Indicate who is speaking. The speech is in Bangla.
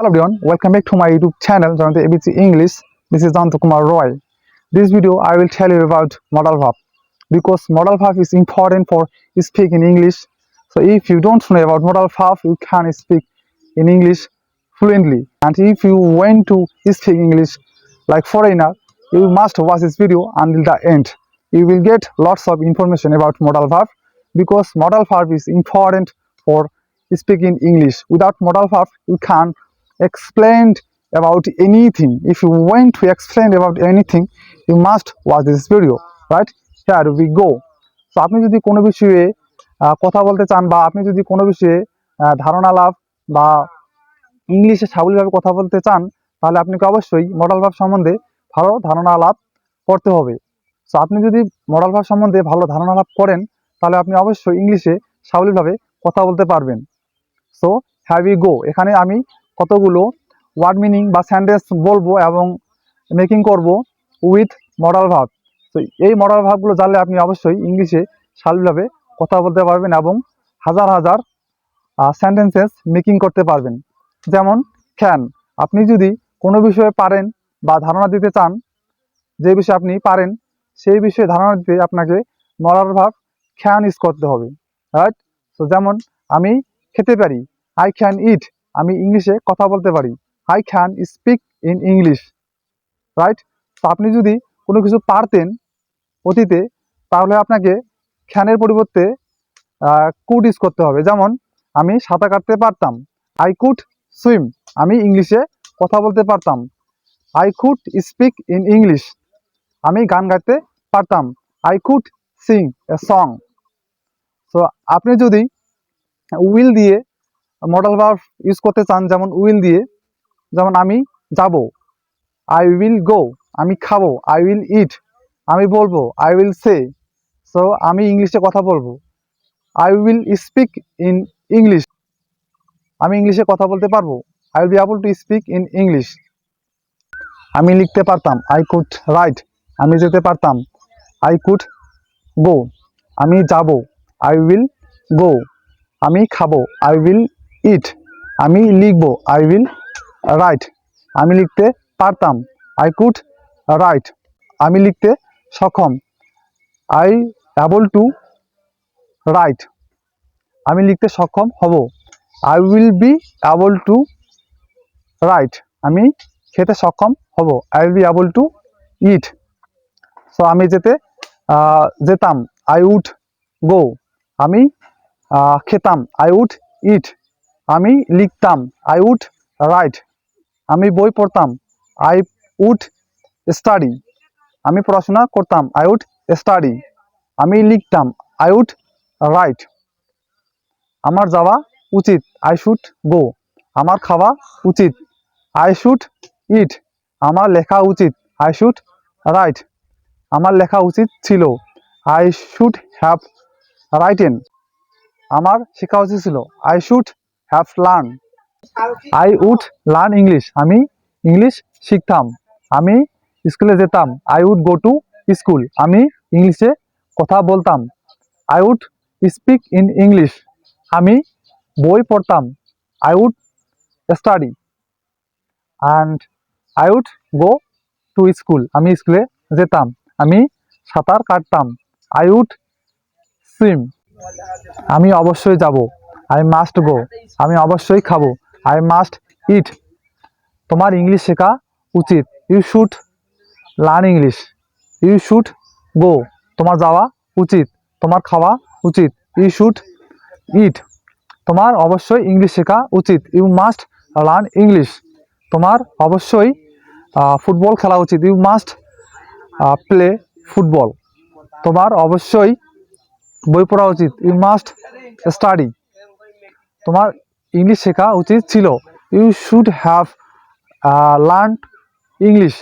Speaker 1: Hello everyone, welcome back to my YouTube channel, Janate ABC English. This is Janto Kumar Roy. This video I will tell you about modal verb because modal verb is important for speaking English. So if you don't know about modal verb, you can speak in English fluently. And if you want to speak English like foreigner, you must watch this video until the end. You will get lots of information about modal verb because modal verb is important for speaking English. Without modal verb, you can explain about anything. If you want to explain about anything, you must watch this video. Right? Here we go. So আপনি যদি কোনো বিষয়ে কথা বলতে চান বা আপনি যদি কোনো বিষয়ে ধারণা লাভ বা ইংলিশে সাবলীলভাবে কথা বলতে চান, তাহলে আপনাকে অবশ্যই মডাল ভার্ব সম্বন্ধে ভালো ধারণা লাভ করতে হবে। সো আপনি যদি মডাল ভার্ব সম্বন্ধে ভালো ধারণা লাভ করেন, তাহলে আপনি অবশ্যই ইংলিশে সাবলীলভাবে কথা বলতে পারবেন। সো হ্যাভ ইউ গো, এখানে আমি কতগুলো ওয়ার্ড মিনিং বা সেন্টেন্স বলবো এবং মেকিং করব উইথ মডাল ভার্ব। তো এই মডাল ভার্বগুলো জানলে আপনি অবশ্যই ইংলিশে সাবলীলভাবে কথা বলতে পারবেন এবং হাজার হাজার সেন্টেন্সেস মেকিং করতে পারবেন। যেমন ক্যান, আপনি যদি কোনো বিষয়ে পারেন বা ধারণা দিতে চান, যে বিষয়ে আপনি পারেন সেই বিষয়ে ধারণা দিতে আপনাকে মডাল ভার্ব ক্যান ইউজ করতে হবে। রাইট? সো যেমন আমি খেতে পারি, আই ক্যান ইট, আমি ইংলিশে কথা বলতে পারি, I can speak in English. Right? তো আপনি যদি কোনো কিছু পারতেন অতীতে, তাহলে আপনাকে ক্যানের পরিবর্তে কুড ইউজ করতে হবে। যেমন আমি সাঁতার কাটতে পারতাম, আই কুড সুইম, আমি ইংলিশে কথা বলতে পারতাম, I could speak in English, আমি গান গাইতে পারতাম, I could Singh a song. So আপনি যদি উইল দিয়ে মডাল ভার্ব ইউজ করতে চান, যেমন উইল দিয়ে, যেমন আমি যাব, আই উইল গো, আমি খাবো, আই উইল ইট, আমি বলবো, আই উইল সে। সো আমি ইংলিশে কথা বলবো, I will speak in English, আমি ইংলিশে কথা বলতে পারবো, I will be able to speak in English. আমি লিখতে পারতাম, আই কুড রাইট, আমি যেতে পারতাম, আই কুড গো, আমি যাব, আই উইল গো, আমি খাবো, আই উইল ইট, আমি লিখবো, আই উইল রাইট, আমি লিখতে পারতাম, আই কুড রাইট, আমি লিখতে সক্ষম, আই অ্যাবল টু রাইট, আমি লিখতে সক্ষম হব, I will be able to right, আমি খেতে সক্ষম হব, I will be able to it. So আমি যেতাম, আই উড গো, আমি খেতাম, আই উড ইট, আমি লিখতাম, আই উড রাইট, আমি বই পড়তাম, আই উড স্টাডি, আমি পড়াশোনা করতাম, আই উড স্টাডি, আমি লিখতাম, আই উড রাইট, আমার যাওয়া উচিত, আই শুড গো, আমার খাওয়া উচিত, আই শুড ইট, আমার লেখা উচিত, আই শুড রাইট, আমার লেখা উচিত ছিল, আই শুড হ্যাভ রাইটেন, আমার শেখা উচিত ছিল, I should have learn, I would learn English, আমি ইংলিশ শিখতাম, আমি স্কুলে যেতাম, I would go to school, আমি ইংলিশে কথা বলতাম, I would speak in English, আমি বই পড়তাম, I would study and I would go to school, আমি স্কুলে যেতাম, আমি সাঁতার কাটতাম, আই উড সুইম, আমি অবশ্যই যাব, আই মাস্ট গো, আমি অবশ্যই খাবো, আই মাস্ট ইট, তোমার ইংলিশ শেখা উচিত, you should learn English, you should go, তোমার যাওয়া উচিত, তোমার খাওয়া উচিত, ইউ শুড ইট, তোমার অবশ্যই ইংলিশ শেখা উচিত, ইউ মাস্ট লার্ন ইংলিশ, তোমার অবশ্যই ফুটবল খেলা উচিত, ইউ মাস্ট প্লে ফুটবল, তোমার অবশ্যই বই পড়া উচিত, ইউ মাস্ট স্টাডি, তোমার ইংলিশ শেখা উচিত ছিল, you should have learn English,